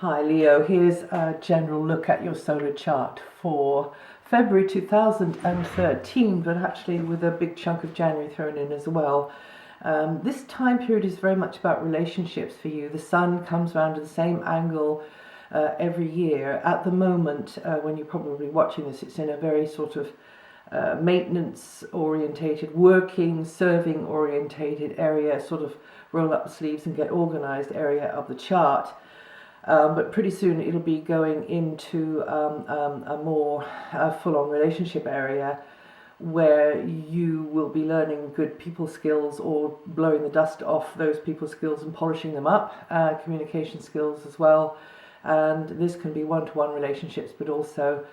Hi Leo, here's a general look at your solar chart for February 2013, but actually with a big chunk of January thrown in as well. This time period is very much about relationships for you. The sun comes around to the same angle every year. At the moment, when you're probably watching this, it's in a very sort of maintenance orientated, working, serving orientated area, sort of roll up the sleeves and get organized area of the chart. But pretty soon it'll be going into a more full-on relationship area where you will be learning good people skills or blowing the dust off those people skills and polishing them up, communication skills as well. And this can be one-to-one relationships, but also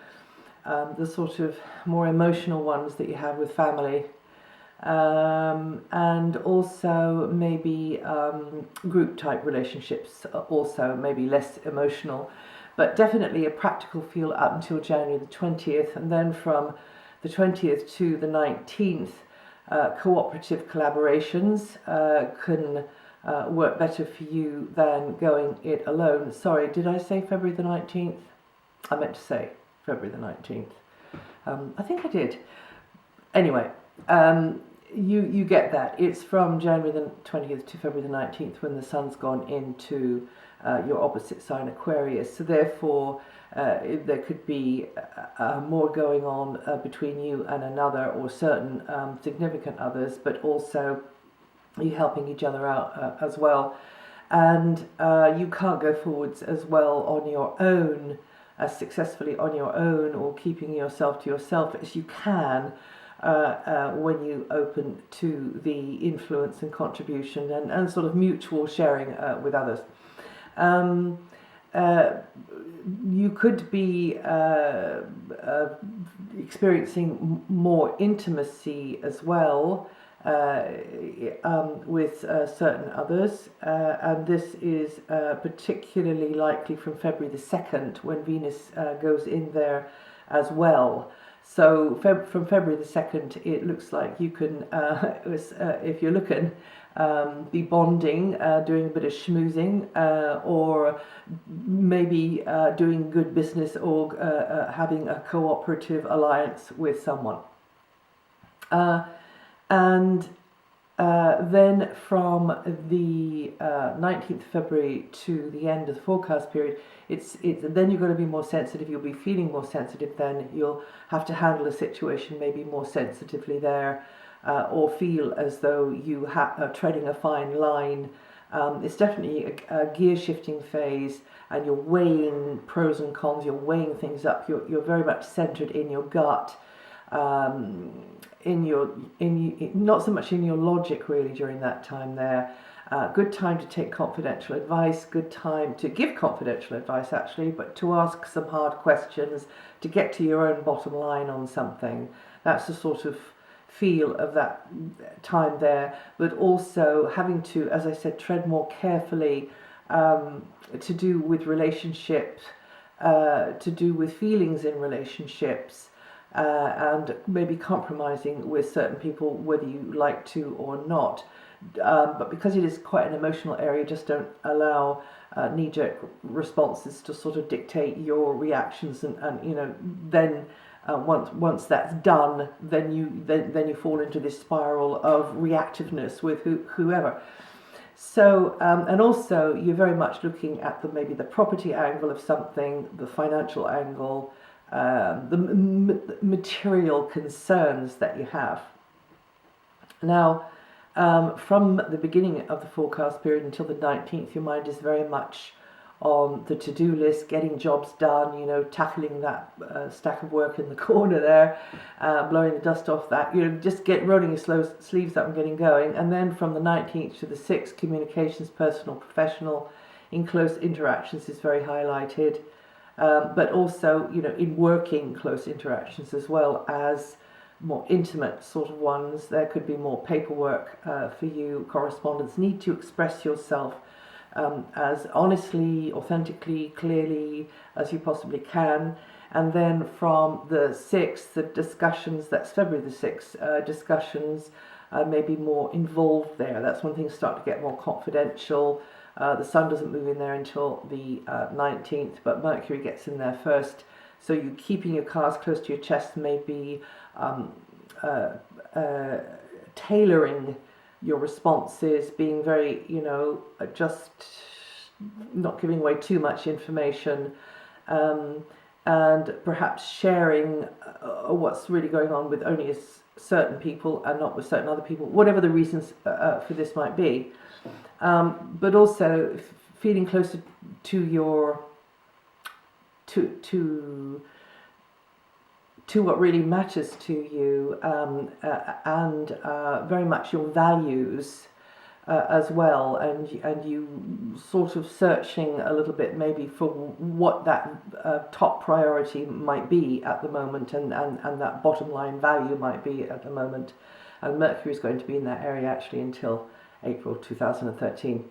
the sort of more emotional ones that you have with family. And also maybe group type relationships, also maybe less emotional, but definitely a practical feel up until January the 20th, and then from the 20th to the 19th, cooperative collaborations can work better for you than going it alone. Sorry, did I say February the 19th? I meant to say February the 19th. I think I did. Anyway, you get that. It's from January the 20th to February the 19th when the sun's gone into your opposite sign Aquarius. So therefore there could be more going on between you and another or certain significant others, but also you helping each other out as well. And you can't go forwards as well on your own, as successfully on your own or keeping yourself to yourself as you can when you open to the influence and contribution and sort of mutual sharing with others. You could be experiencing more intimacy as well with certain others, and this is particularly likely from February the 2nd when Venus goes in there as well. So from February the 2nd, it looks like you can, if you're looking, be bonding, doing a bit of schmoozing, or maybe doing good business or having a cooperative alliance with someone. And then from the 19th February to the end of the forecast period, then you're going to be more sensitive. You'll be feeling more sensitive. Then you'll have to handle a situation maybe more sensitively there, or feel as though you are treading a fine line. It's definitely a gear shifting phase, and you're weighing pros and cons. You're weighing things up. You're very much centered in your gut. Not so much in your logic really during that time there. Good time to take confidential advice, good time to give confidential advice actually, but to ask some hard questions, to get to your own bottom line on something. That's the sort of feel of that time there, but also having to, as I said, tread more carefully, to do with relationships, to do with feelings in relationships, and maybe compromising with certain people whether you like to or not. But because it is quite an emotional area, just don't allow knee-jerk responses to sort of dictate your reactions, and then once that's done, then you fall into this spiral of reactiveness with whoever. So and also you're very much looking at maybe the property angle of something, the financial angle, the material concerns that you have. Now, from the beginning of the forecast period until the 19th, your mind is very much on the to-do list, getting jobs done, tackling that stack of work in the corner there, blowing the dust off that, just rolling your sleeves up and getting going. And then from the 19th to the 6th, communications, personal, professional, in close interactions is very highlighted. But also, in working close interactions as well as more intimate sort of ones. There could be more paperwork for you, correspondence. Need to express yourself as honestly, authentically, clearly as you possibly can. And then from the 6th, the discussions, that's February the 6th, discussions may be more involved there. That's when things start to get more confidential. The Sun doesn't move in there until the 19th, but Mercury gets in there first. So you keeping your cards close to your chest, maybe tailoring your responses, being very, just not giving away too much information, and perhaps sharing what's really going on with only certain people and not with certain other people, whatever the reasons for this might be. But also feeling closer to your to what really matters to you, and very much your values as well, and you sort of searching a little bit maybe for what that top priority might be at the moment, and that bottom line value might be at the moment. And Mercury is going to be in that area actually until April 2013.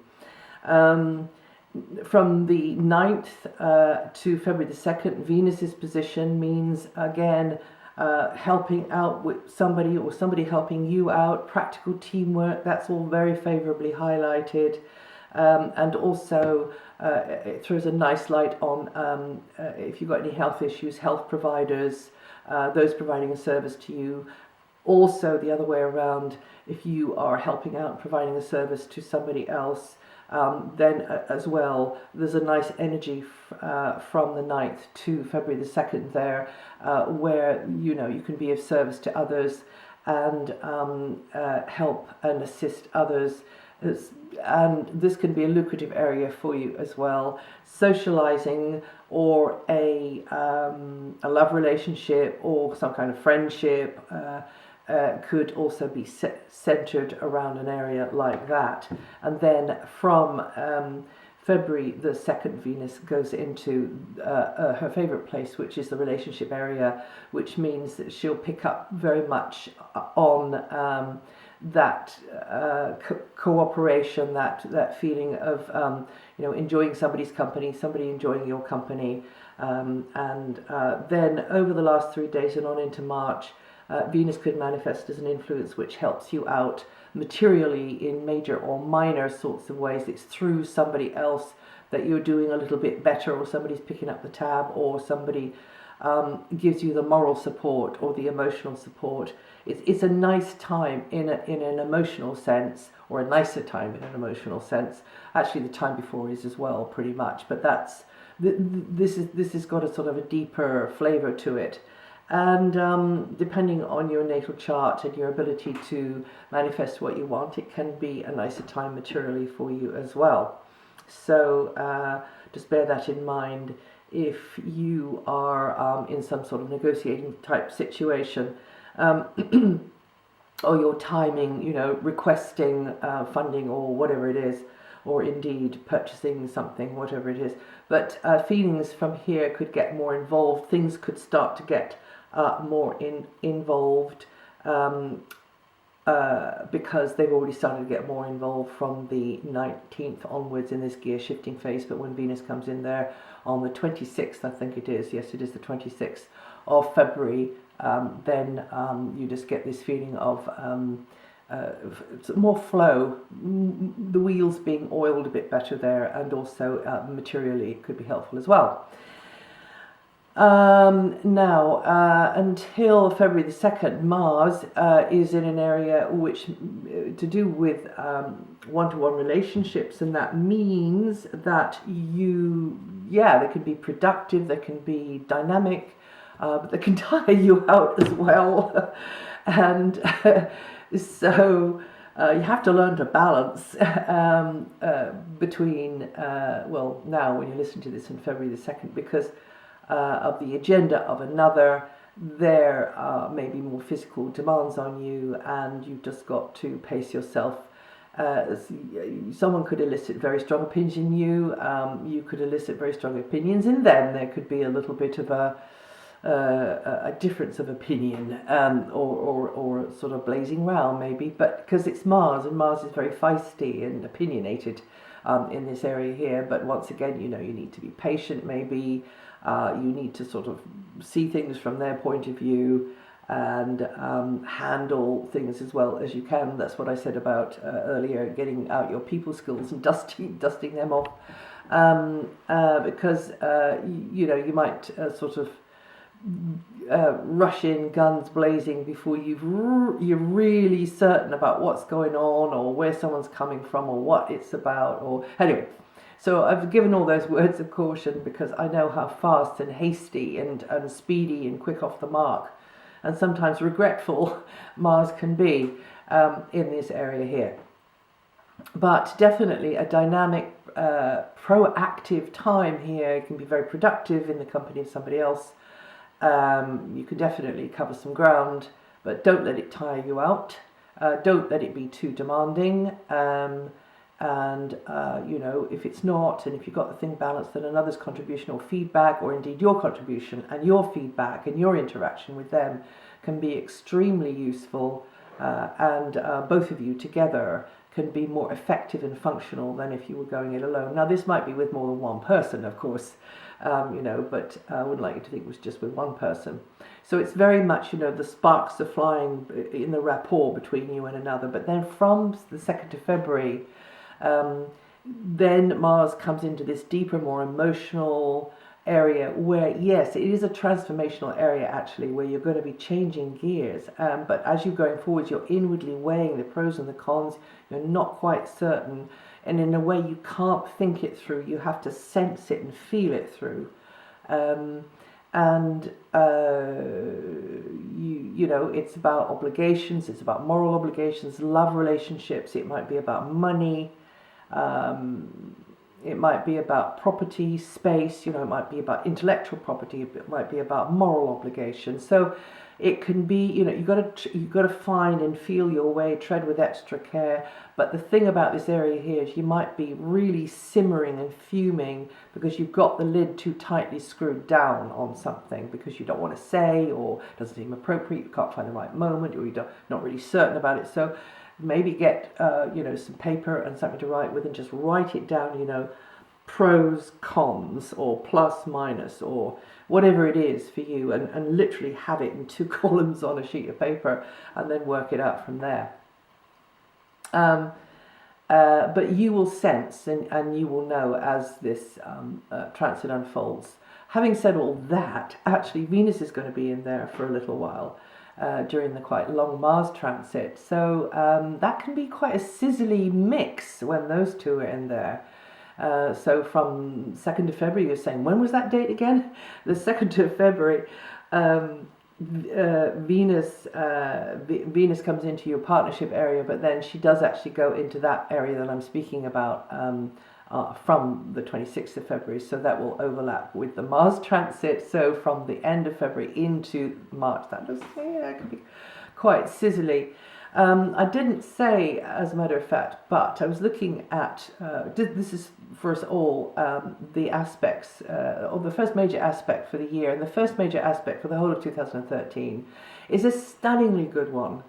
From the 9th to February the 2nd, Venus's position means, again, helping out with somebody or somebody helping you out, practical teamwork, that's all very favourably highlighted. And also it throws a nice light on if you've got any health issues, health providers, those providing a service to you. Also the other way around, if you are helping out, providing a service to somebody else, then as well, there's a nice energy from the 9th to February the 2nd there, where you can be of service to others and help and assist others. And this can be a lucrative area for you as well. Socializing or a love relationship or some kind of friendship could also be centered around an area like that. And then from February the 2nd, Venus goes into her favorite place, which is the relationship area, which means that she'll pick up very much on that cooperation, that feeling of enjoying somebody's company, somebody enjoying your company, and then over the last 3 days and on into March, Venus could manifest as an influence which helps you out materially in major or minor sorts of ways. It's through somebody else that you're doing a little bit better, or somebody's picking up the tab, or somebody gives you the moral support or the emotional support. It's a nice time in an emotional sense, or a nicer time in an emotional sense. Actually, the time before is as well, pretty much. But this has got a sort of a deeper flavour to it. And depending on your natal chart and your ability to manifest what you want, it can be a nicer time materially for you as well. So just bear that in mind if you are in some sort of negotiating type situation, or you're timing, requesting funding or whatever it is, or indeed purchasing something, whatever it is. But feelings from here could get more involved. Things could start to get more involved because they've already started to get more involved from the 19th onwards in this gear shifting phase. But when Venus comes in there on the 26th, I think it is, yes, it is the 26th of February, then you just get this feeling of more flow, the wheels being oiled a bit better there, and also materially it could be helpful as well. Now, until February the 2nd, Mars is in an area which to do with one-to-one relationships, and that means that they can be productive, they can be dynamic, but they can tire you out as well. And so you have to learn to balance between, now when you listen to this in February the 2nd, because of the agenda of another, there may be more physical demands on you, and you've just got to pace yourself. Someone could elicit very strong opinions in you, you could elicit very strong opinions in them. There could be a little bit of a difference of opinion, or sort of blazing row maybe, but because it's Mars, and Mars is very feisty and opinionated in this area here. But once again, you need to be patient maybe. You need to sort of see things from their point of view, and handle things as well as you can. That's what I said about earlier, getting out your people skills and dusting them off, because you might sort of rush in guns blazing before you're really certain about what's going on or where someone's coming from or what it's about, or anyway. So I've given all those words of caution because I know how fast and hasty and speedy and quick off the mark and sometimes regretful Mars can be in this area here. But definitely a dynamic, proactive time here. You can be very productive in the company of somebody else. You can definitely cover some ground, but don't let it tire you out. Don't let it be too demanding. If it's not, and if you've got the thing balanced, then another's contribution or feedback, or indeed your contribution and your feedback and your interaction with them can be extremely useful, and both of you together can be more effective and functional than if you were going it alone. Now, this might be with more than one person, of course, but I wouldn't like you to think it was just with one person. So it's very much, the sparks are flying in the rapport between you and another. But then from the 2nd of February, then Mars comes into this deeper, more emotional area where, yes, it is a transformational area actually, where you're going to be changing gears. But as you're going forward, you're inwardly weighing the pros and the cons. You're not quite certain. And in a way, you can't think it through. You have to sense it and feel it through. It's about obligations. It's about moral obligations, love relationships. It might be about money. It might be about property, space, it might be about intellectual property, it might be about moral obligations. So it can be, you've got to find and feel your way, tread with extra care. But the thing about this area here is you might be really simmering and fuming because you've got the lid too tightly screwed down on something because you don't want to say, or it doesn't seem appropriate, you can't find the right moment, or you're not really certain about it. So maybe get some paper and something to write with and just write it down, pros, cons, or plus, minus, or whatever it is for you, and literally have it in 2 columns on a sheet of paper and then work it out from there. But you will sense and you will know as this transit unfolds. Having said all that, actually Venus is going to be in there for a little while. During the quite long Mars transit. So that can be quite a sizzly mix when those two are in there. So from 2nd of February, you're saying, when was that date again? The 2nd of February, Venus comes into your partnership area, but then she does actually go into that area that I'm speaking about from the 26th of February, so that will overlap with the Mars transit. So from the end of February into March, that could be quite sizzly. I didn't say, as a matter of fact, but I was looking at, this is for us all, the aspects, or the first major aspect for the year, and the first major aspect for the whole of 2013 is a stunningly good one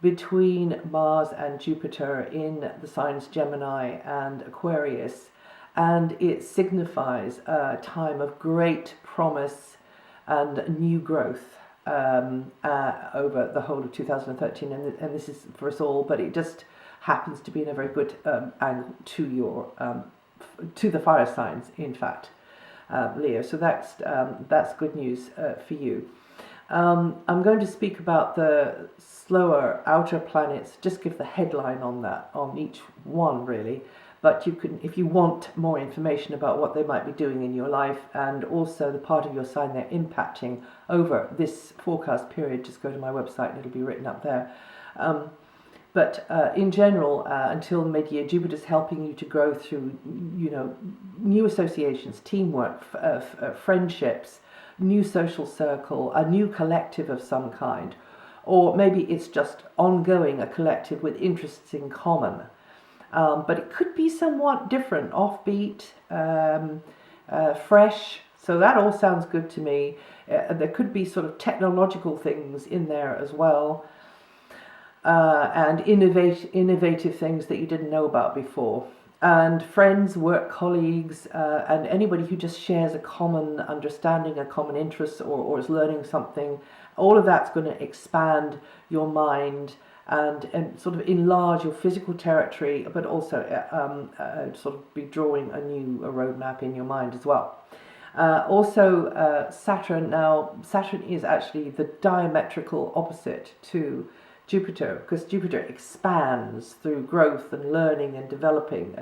between Mars and Jupiter in the signs Gemini and Aquarius, and it signifies a time of great promise and new growth over the whole of 2013, and this is for us all, but it just happens to be in a very good angle to your to the fire signs, in fact, Leo. So that's good news for you. I'm going to speak about the slower outer planets, just give the headline on that, on each one really, but you can, if you want more information about what they might be doing in your life and also the part of your sign they're impacting over this forecast period, just go to my website and it'll be written up there. But in general, until mid-year, Jupiter's helping you to grow through, new associations, teamwork, friendships, new social circle, a new collective of some kind. Or maybe it's just ongoing, a collective with interests in common. But it could be somewhat different, offbeat, fresh. So that all sounds good to me. There could be sort of technological things in there as well. And innovative things that you didn't know about before. And friends, work colleagues, and anybody who just shares a common understanding, a common interest, or is learning something, All of that's going to expand your mind and sort of enlarge your physical territory, but also sort of be drawing a roadmap in your mind as well. Saturn. Now, Saturn is actually the diametrical opposite to Jupiter, because Jupiter expands through growth and learning and developing,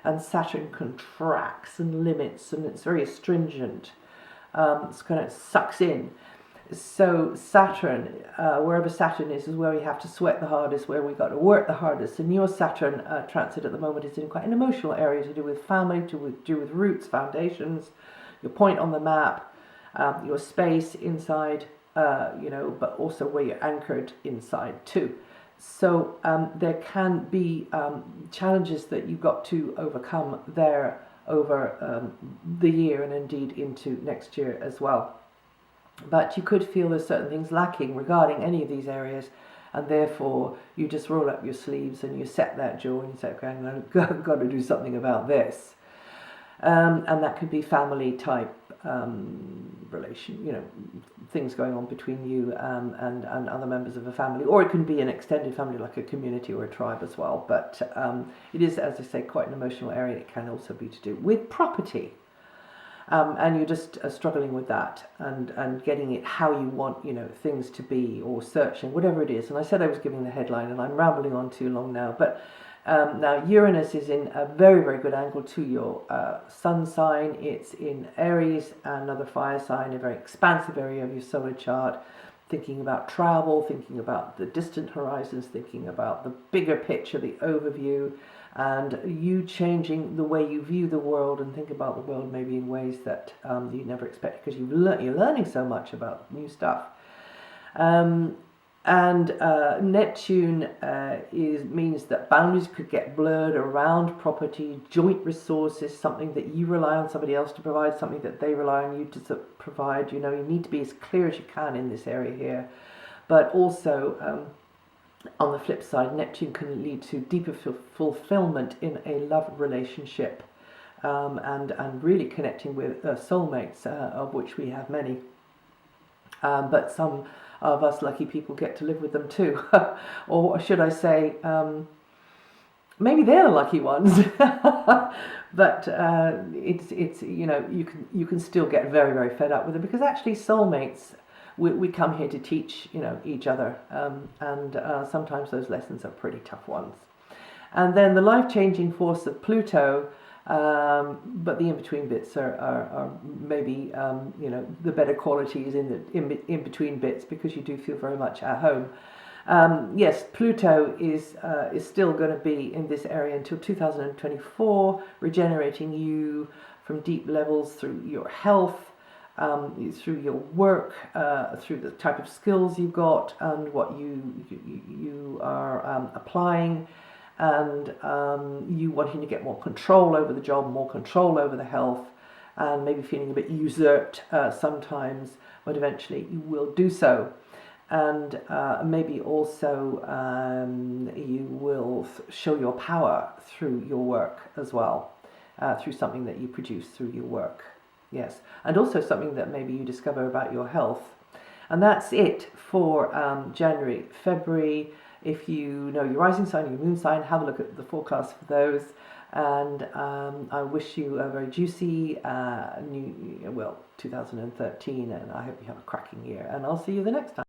and Saturn contracts and limits, and it's very astringent. It's kind of sucks in. So Saturn, wherever Saturn is where we have to sweat the hardest, where we got to work the hardest. And your Saturn transit at the moment is in quite an emotional area, to do with family, to do with roots, foundations, your point on the map, your space inside, but also where you're anchored inside too. So there can be challenges that you've got to overcome there over the year, and indeed into next year as well. But you could feel there's certain things lacking regarding any of these areas, and therefore you just roll up your sleeves and you set that jaw and you say, okay, I've got to do something about this. And that could be family type relation, things going on between you and other members of a family, or it can be an extended family like a community or a tribe as well. But it is, as I say, quite an emotional area. It can also be to do with property. And you're just struggling with that and getting it how you want, things to be, or searching, whatever it is. And I said I was giving the headline, and I'm rambling on too long now. But now Uranus is in a very, very good angle to your sun sign. It's in Aries, another fire sign, a very expansive area of your solar chart. Thinking about travel, thinking about the distant horizons, thinking about the bigger picture, the overview, and you changing the way you view the world and think about the world maybe in ways that you never expected, because you're learning so much about new stuff. Neptune means that boundaries could get blurred around property, joint resources, something that you rely on somebody else to provide, something that they rely on you to provide. You need to be as clear as you can in this area here. But also, on the flip side, Neptune can lead to deeper fulfillment in a love relationship, and really connecting with soulmates, of which we have many. But some of us lucky people get to live with them too. Or should I say, maybe they're the lucky ones. But it's you can still get very, very fed up with them, because actually soulmates, we come here to teach each other, and sometimes those lessons are pretty tough ones. And then the life-changing force of Pluto, but the in-between bits are maybe the better qualities in the in-between bits, because you do feel very much at home. Yes, Pluto is still going to be in this area until 2024, regenerating you from deep levels through your health, through your work, through the type of skills you've got and what you are applying, and you wanting to get more control over the job, more control over the health, and maybe feeling a bit usurped sometimes, but eventually you will do so. And maybe also you will show your power through your work as well, through something that you produce through your work. Yes, and also something that maybe you discover about your health. And that's it for January, February. If you know your rising sign, your moon sign, have a look at the forecast for those. And I wish you a very juicy 2013, and I hope you have a cracking year. And I'll see you the next time.